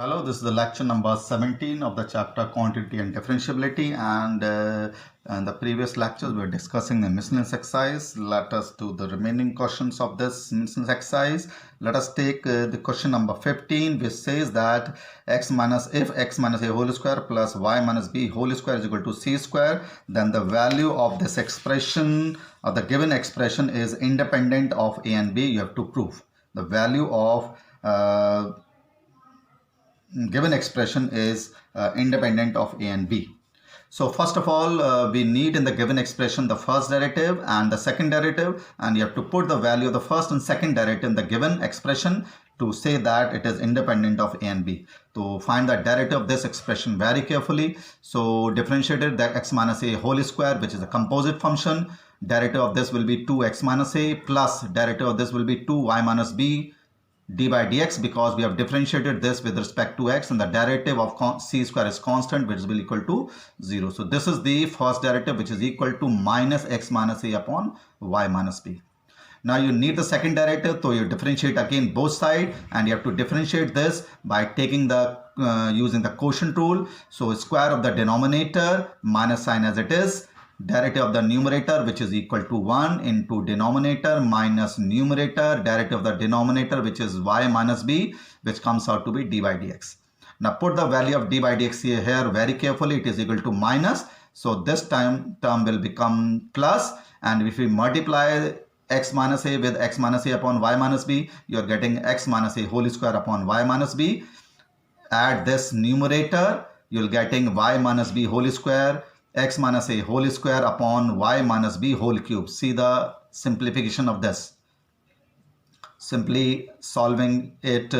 Hello, this is the lecture number 17 of the chapter Quantity and Differentiability, and in the previous lectures we were discussing the miscellaneous exercise. Let us do the remaining questions of this miscellaneous exercise. Let us take the question number 15, which says that if x minus a whole square plus y minus b whole square is equal to c square, then the value of this expression, or the given expression, is independent of a and b. You have to prove the value of given expression is independent of a and b. So first of all, we need in the given expression the first derivative and the second derivative, and you have to put the value of the first and second derivative in the given expression to say that it is independent of a and b. To find the derivative of this expression very carefully, so differentiated the x minus a whole square, which is a composite function. Derivative of this will be 2x minus a, plus derivative of this will be 2y minus b d by dx, because we have differentiated this with respect to x, and the derivative of c square is constant, which will equal to 0. So this is the first derivative, which is equal to minus x minus a upon y minus b. Now you need the second derivative, so you differentiate again both sides, and you have to differentiate this by taking the using the quotient rule. So square of the denominator minus sign as it is, derivative of the numerator, which is equal to 1, into denominator minus numerator, derivative of the denominator, which is y minus b, which comes out to be d by dx. Now put the value of d by dx here very carefully. It is equal to minus, so this term will become plus, and if we multiply x minus a with x minus a upon y minus b, you are getting x minus a whole square upon y minus b. Add this numerator, you will getting y minus b whole square, x minus a whole square upon y minus b whole cube. See the simplification of this, simply solving it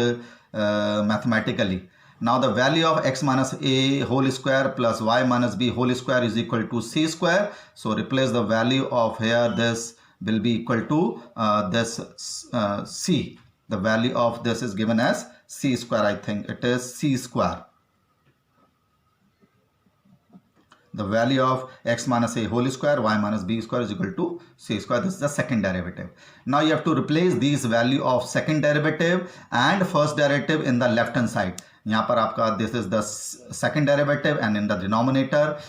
mathematically. Now the value of x minus a whole square plus y minus b whole square is equal to c square. So replace the value of here, this will be equal to this c. The value of this is given as c square. I think it is c square. The value of x minus a whole square, y minus b square is equal to c square. This is the second derivative. Now you have to replace these value of second derivative and first derivative in the left hand side. यहाँ पर आपका this is the second derivative, and in the denominator,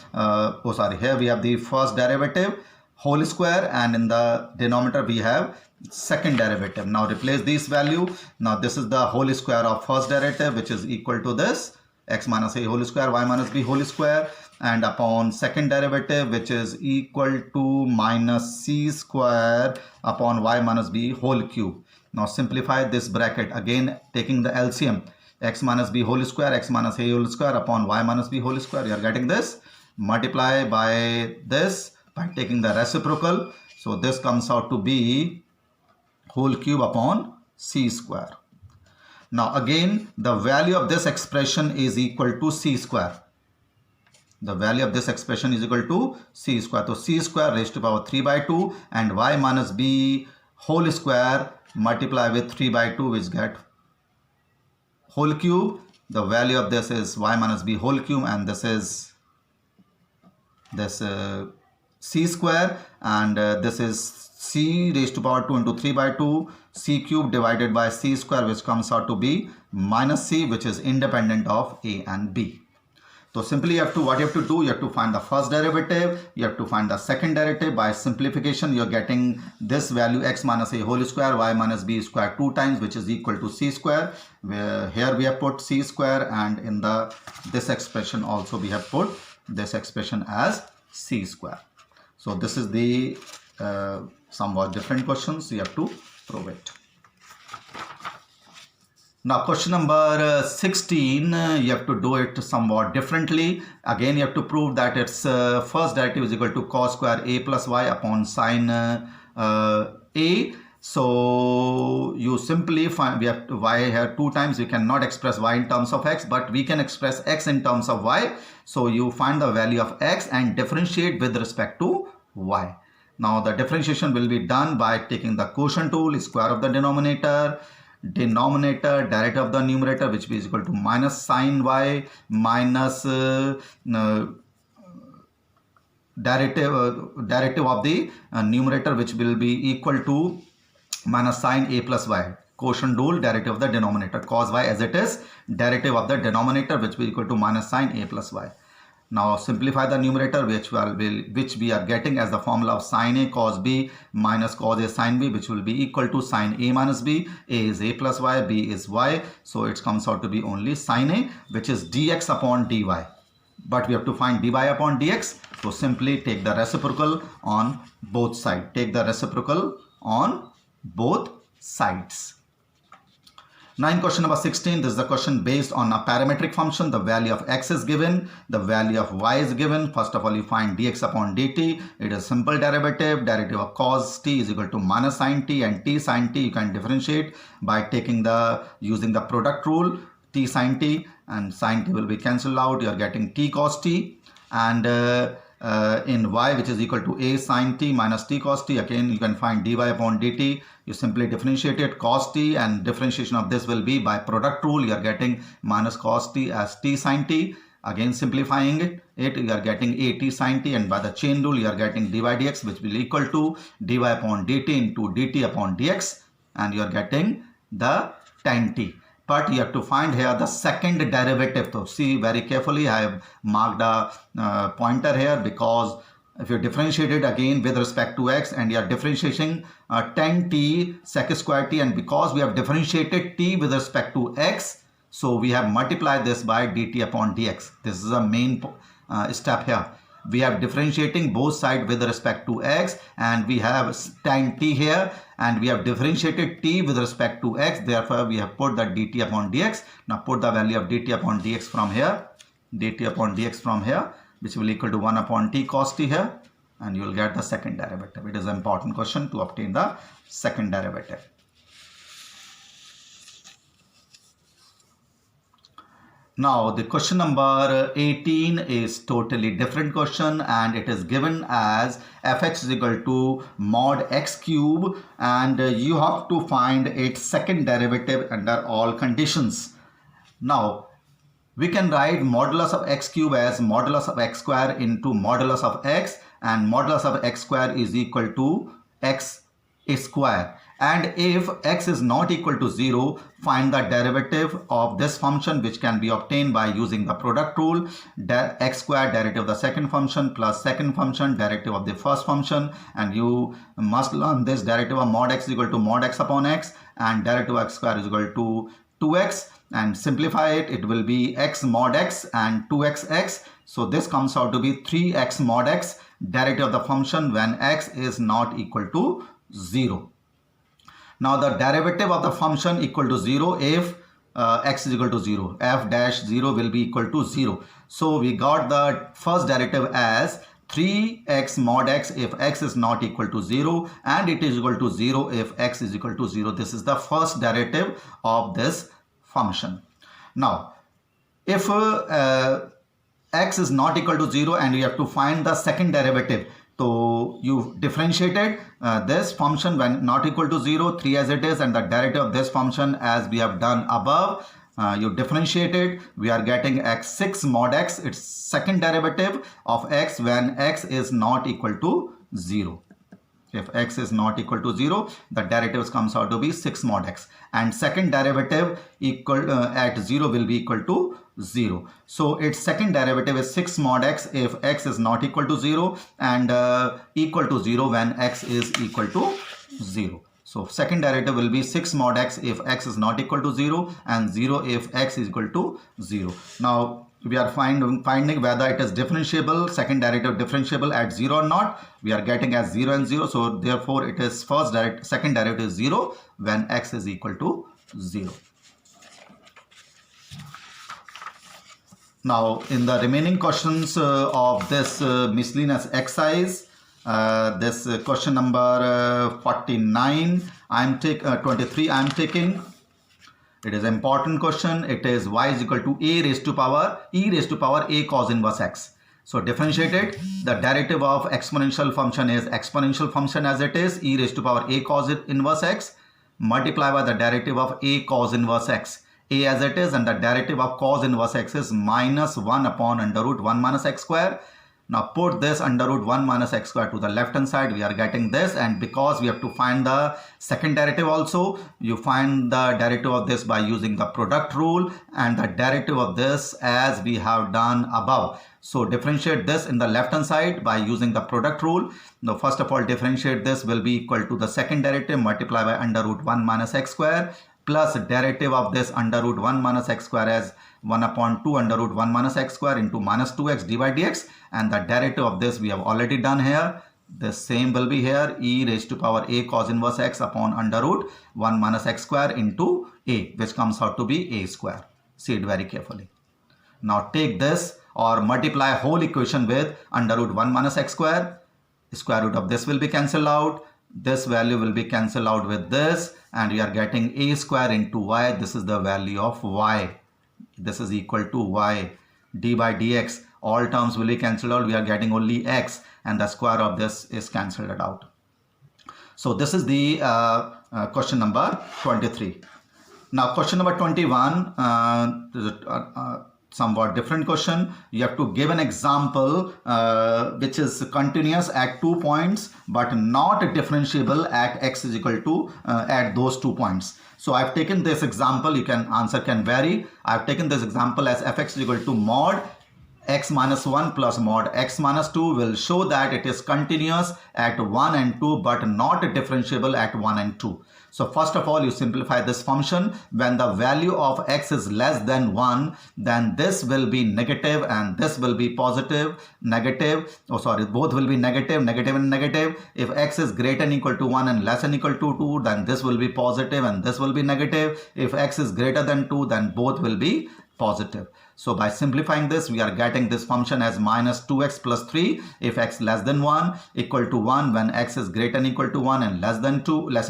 here we have the first derivative whole square, and in the denominator we have second derivative. Now replace this value. Now this is the whole square of first derivative, which is equal to this x minus a whole square, y minus b whole square, and upon second derivative, which is equal to minus c square upon y minus b whole cube. Now simplify this bracket, again taking the LCM, x minus b whole square, x minus a whole square upon y minus b whole square. You are getting this. Multiply by this by taking the reciprocal. So this comes out to be whole cube upon c square. Now again, the value of this expression is equal to c square. The value of this expression is equal to c square. So c square raised to power 3 by 2, and y minus b whole square multiply with 3 by 2, which get whole cube. The value of this is y minus b whole cube, and this is this c square, and this is c raised to power 2 into 3 by 2, c cube divided by c square, which comes out to be minus c, which is independent of a and b. So simply what you have to do, you have to find the first derivative, you have to find the second derivative. By simplification, you are getting this value x minus a whole square, y minus b square 2 times, which is equal to c square. Where here we have put c square, and in this expression also we have put this expression as c square. So this is the somewhat different questions. You have to prove it. Now question number 16, you have to do it somewhat differently. Again, you have to prove that its first derivative is equal to cos square a plus y upon sine a. So you simply find, we have to y here 2 times. We cannot express y in terms of x, but we can express x in terms of y. So you find the value of x and differentiate with respect to y. Now the differentiation will be done by taking the quotient rule, square of the denominator, derivative of the numerator, which is equal to minus sine y minus derivative of the numerator, which will be equal to minus sine a plus y. quotient rule, derivative of the denominator, cos y as it is, derivative of the denominator, which will be equal to minus sine a plus y. Now simplify the numerator, which we are getting as the formula of sine a cos b minus cos a sine b, which will be equal to sine a minus b. A is a plus y, b is y, so it comes out to be only sine a, which is dx upon dy. But we have to find dy upon dx, so simply take the reciprocal on both sides. Take the reciprocal on both sides. Now in question number 16, this is a question based on a parametric function. The value of x is given, the value of y is given. First of all, you find dx upon dt. It is simple derivative. Derivative of cos t is equal to minus sine t, and t sine t you can differentiate by using the product rule. T sine t and sine t will be cancelled out. You are getting t cos t, and in y, which is equal to a sine t minus t cos t, again you can find dy upon dt. You simply differentiate it, cos t, and differentiation of this will be by product rule. You are getting minus cos t as t sine t. Again simplifying it, you are getting a t sine t, and by the chain rule you are getting dy dx, which will equal to dy upon dt into dt upon dx, and you are getting the tan t. But you have to find here the second derivative. So see very carefully, I have marked a pointer here, because if you differentiate it again with respect to x, and you are differentiating tan t sec square t, and because we have differentiated t with respect to x, so we have multiplied this by dt upon dx. This is a main step here. We have differentiating both sides with respect to x, and we have tan t here, and we have differentiated t with respect to x. Therefore we have put the dt upon dx. Now put the value of dt upon dx from here, dt upon dx from here, which will equal to 1 upon t cos t here, and you will get the second derivative. It is an important question to obtain the second derivative. Now the question number 18 is totally different question, and it is given as fx is equal to mod x cube, and you have to find its second derivative under all conditions. Now we can write modulus of x cube as modulus of x square into modulus of x, and modulus of x square is equal to x square. And if x is not equal to 0, find the derivative of this function, which can be obtained by using the product rule. X square derivative of the second function plus second function derivative of the first function, and you must learn this derivative of mod x is equal to mod x upon x, and derivative of x square is equal to 2x, and simplify it, it will be x mod x and 2xx. So this comes out to be 3x mod x, derivative of the function when x is not equal to 0. Now the derivative of the function equal to 0 if x is equal to 0, f dash 0 will be equal to 0. So we got the first derivative as 3x mod x if x is not equal to 0, and it is equal to 0 if x is equal to 0. This is the first derivative of this function. Now if x is not equal to 0 and you have to find the second derivative, so you differentiated this function when not equal to 0, 3 as it is, and the derivative of this function as we have done above. You differentiated, we are getting x6 mod x, its second derivative of x when x is not equal to 0. If x is not equal to 0, the derivative comes out to be 6 mod x, and second derivative equal at 0 will be equal to 0. So its second derivative is 6 mod x if x is not equal to 0, and equal to 0 when x is equal to 0. So second derivative will be 6 mod x if x is not equal to 0, and 0 if x is equal to 0. Now we are finding whether it is differentiable, second derivative differentiable at 0 or not. We are getting as 0 and 0, so therefore it is second derivative is 0 when x is equal to 0. Now in the remaining questions of this miscellaneous exercise, this question number 49, 23 I am taking. It is an important question. It is y is equal to a raised to power e raised to power a cos inverse x. So differentiated, the derivative of exponential function is exponential function as it is, e raised to power a cos inverse x, multiply by the derivative of a cos inverse x, a as it is, and the derivative of cos inverse x is minus 1 upon under root 1 minus x square. Now put this under root 1 minus x square to the left hand side. We are getting this, and because we have to find the second derivative also, you find the derivative of this by using the product rule and the derivative of this as we have done above. So differentiate this in the left hand side by using the product rule. Now first of all, differentiate this will be equal to the second derivative multiplied by under root 1 minus x square plus derivative of this under root 1 minus x square as 1 upon 2 under root 1 minus x square into minus 2x d by dx, and the derivative of this we have already done here. The same will be here, e raised to power a cos inverse x upon under root 1 minus x square into a, which comes out to be a square. See it very carefully. Now take this or multiply whole equation with under root 1 minus x square. Square root of this will be cancelled out. This value will be cancelled out with this, and we are getting a square into y. This is the value of y. This is equal to y. D by dx, all terms will be cancelled out. We are getting only x, and the square of this is cancelled out. So this is the question number 23. Now question number 21, somewhat different question. You have to give an example which is continuous at 2 points but not differentiable at x is equal to at those 2 points. So I've taken this example, answer can vary. I've taken this example as fx is equal to mod x minus 1 plus mod x minus 2 will show that it is continuous at 1 and 2 but not differentiable at 1 and 2. So first of all, you simplify this function. When the value of x is less than 1, then this will be negative and this will be positive, negative. Oh sorry, both will be negative, negative and negative. If x is greater than equal to 1 and less than equal to 2, then this will be positive and this will be negative. If x is greater than 2, then both will be positive. So by simplifying this, we are getting this function as minus 2x plus 3 if x less than 1, equal to 1 when x is greater than equal to 1 and less than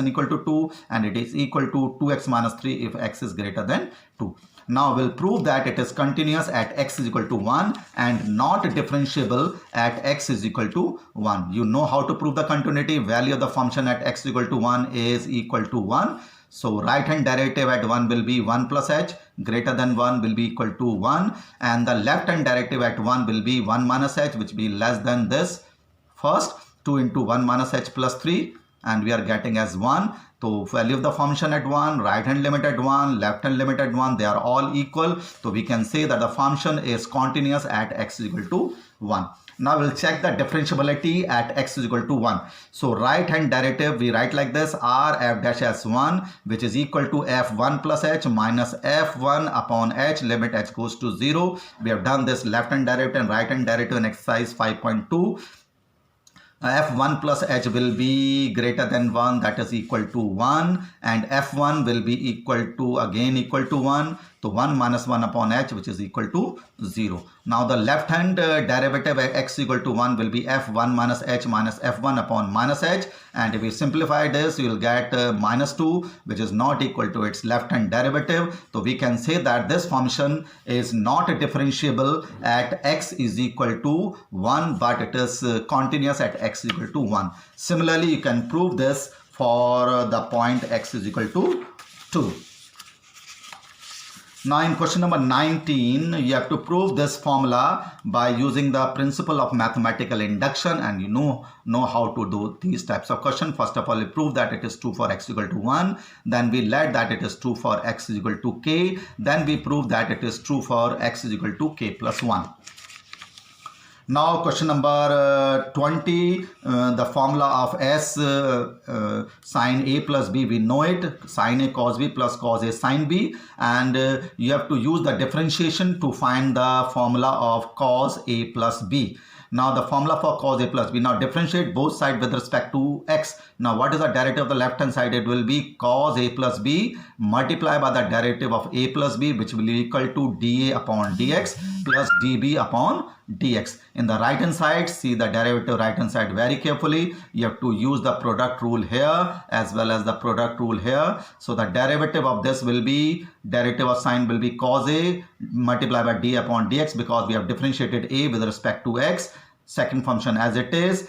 equal to 2, and it is equal to 2x minus 3 if x is greater than 2. Now we'll prove that it is continuous at x is equal to 1 and not differentiable at x is equal to 1. You know how to prove the continuity. Value of the function at x is equal to 1 is equal to 1. So right hand derivative at 1 will be 1 plus h, greater than 1 will be equal to 1, and the left hand derivative at 1 will be 1 minus h, which will be less than this. First 2 into 1 minus h plus 3, and we are getting as 1. So value of the function at 1, right hand limit at 1, left hand limit at 1, they are all equal. So we can say that the function is continuous at x is equal to 1. Now we'll check the differentiability at x is equal to 1. So right hand derivative we write like this, r f dash s 1, which is equal to f1 plus h minus f1 upon h, limit h goes to 0. We have done this left hand derivative and right hand derivative in exercise 5.2. f1 plus h will be greater than 1, that is equal to 1, and f1 will be equal to again equal to 1. So 1 minus 1 upon h, which is equal to 0. Now the left hand derivative at x equal to 1 will be f1 minus h minus f1 upon minus h, and if we simplify this you will get minus 2, which is not equal to its left hand derivative. So we can say that this function is not differentiable at x is equal to 1, but it is continuous at x is equal to 1. Similarly, you can prove this for the point x is equal to 2. Now in question number 19, you have to prove this formula by using the principle of mathematical induction, and you know how to do these types of questions. First of all, we prove that it is true for x equal to 1. Then we let that it is true for x is equal to k. Then we prove that it is true for x is equal to k plus 1. Now question number 20, the formula of S sine A plus B, we know it, sine A cos B plus cos A sine B, and you have to use the differentiation to find the formula of cos A plus B. Now the formula for cos A plus B, now differentiate both sides with respect to x. Now what is the derivative of the left hand side? It will be cos A plus B multiplied by the derivative of A plus B, which will be equal to dA upon dx plus dB upon dx. In the right hand side, see the derivative right hand side very carefully. You have to use the product rule here as well as the product rule here. So the derivative of this will be, derivative of sine will be cos A multiplied by d upon dx, because we have differentiated A with respect to x, second function as it is,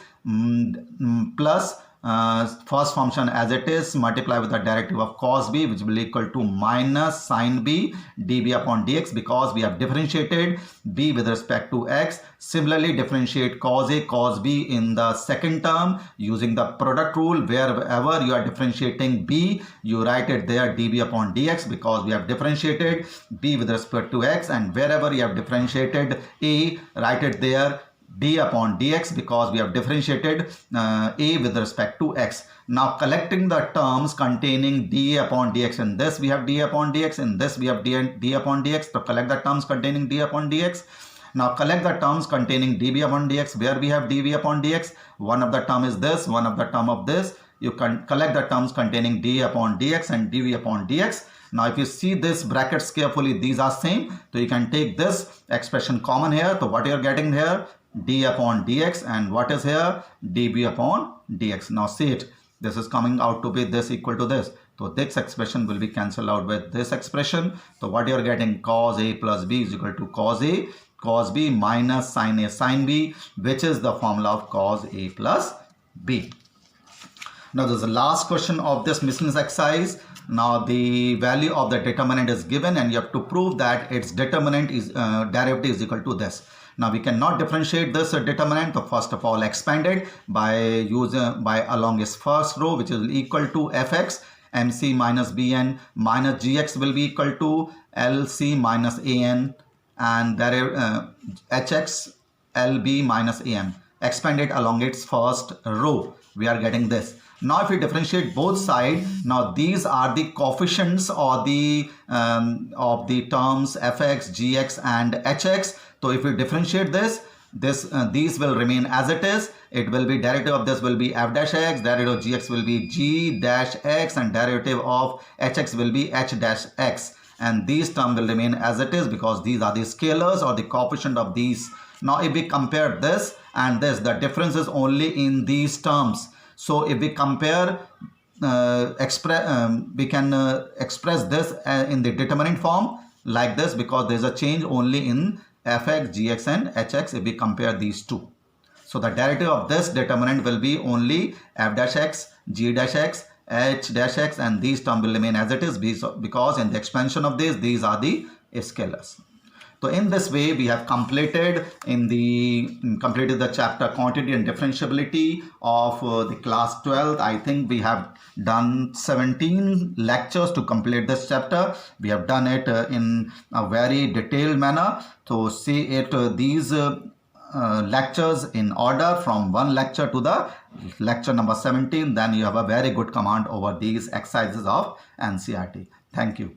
plus first function as it is, multiply with the derivative of cos b, which will equal to minus sin b db upon dx, because we have differentiated b with respect to x. Similarly, differentiate cos a cos b in the second term using the product rule. Wherever you are differentiating b, you write it there db upon dx, because we have differentiated b with respect to x, and wherever you have differentiated a, write it there d upon dx, because we have differentiated a with respect to x. Now collecting the terms containing d upon dx, in this we have d upon dx, in this we have d upon dx. So collect the terms containing d upon dx. Now collect the terms containing db upon dx, where we have dv upon dx. One of the term is this, one of the term of this. You can collect the terms containing d upon dx and dv upon dx. Now if you see this brackets carefully, these are same. So you can take this expression common here. So what you are getting here, d upon dx, and what is here, db upon dx. Now see it, this is coming out to be this equal to this. So this expression will be cancelled out with this expression. So what you are getting, cos a plus b is equal to cos a cos b minus sin a sin b, which is the formula of cos a plus b. Now this is the last question of this miscellaneous exercise. Now the value of the determinant is given, and you have to prove that its determinant is derivative is equal to this. Now we cannot differentiate this determinant. So first of all, expand it by along its first row, which is equal to fx mc minus bn minus gx will be equal to lc minus an, and there hx lb minus am. Expand it along its first row. We are getting this. Now if we differentiate both sides, now these are the coefficients or the of the terms fx, gx and hx. So if we differentiate these will remain as it is. It will be derivative of this will be f dash x, derivative of gx will be g dash x, and derivative of hx will be h dash x. And these terms will remain as it is, because these are the scalars or the coefficient of these. Now if we compare this and this, the difference is only in these terms. So if we compare, we can express this in the determinant form like this, because there is a change only in fx, gx and hx if we compare these two. So the derivative of this determinant will be only f dash x, g dash x, h dash x, and these terms will remain as it is, because in the expansion of this, these are the scalars. So in this way, we have completed the chapter quantity and differentiability of the class 12th. I think we have done 17 lectures to complete this chapter. We have done it in a very detailed manner. So see it these lectures in order from one lecture to the lecture number 17. Then you have a very good command over these exercises of NCERT. Thank you.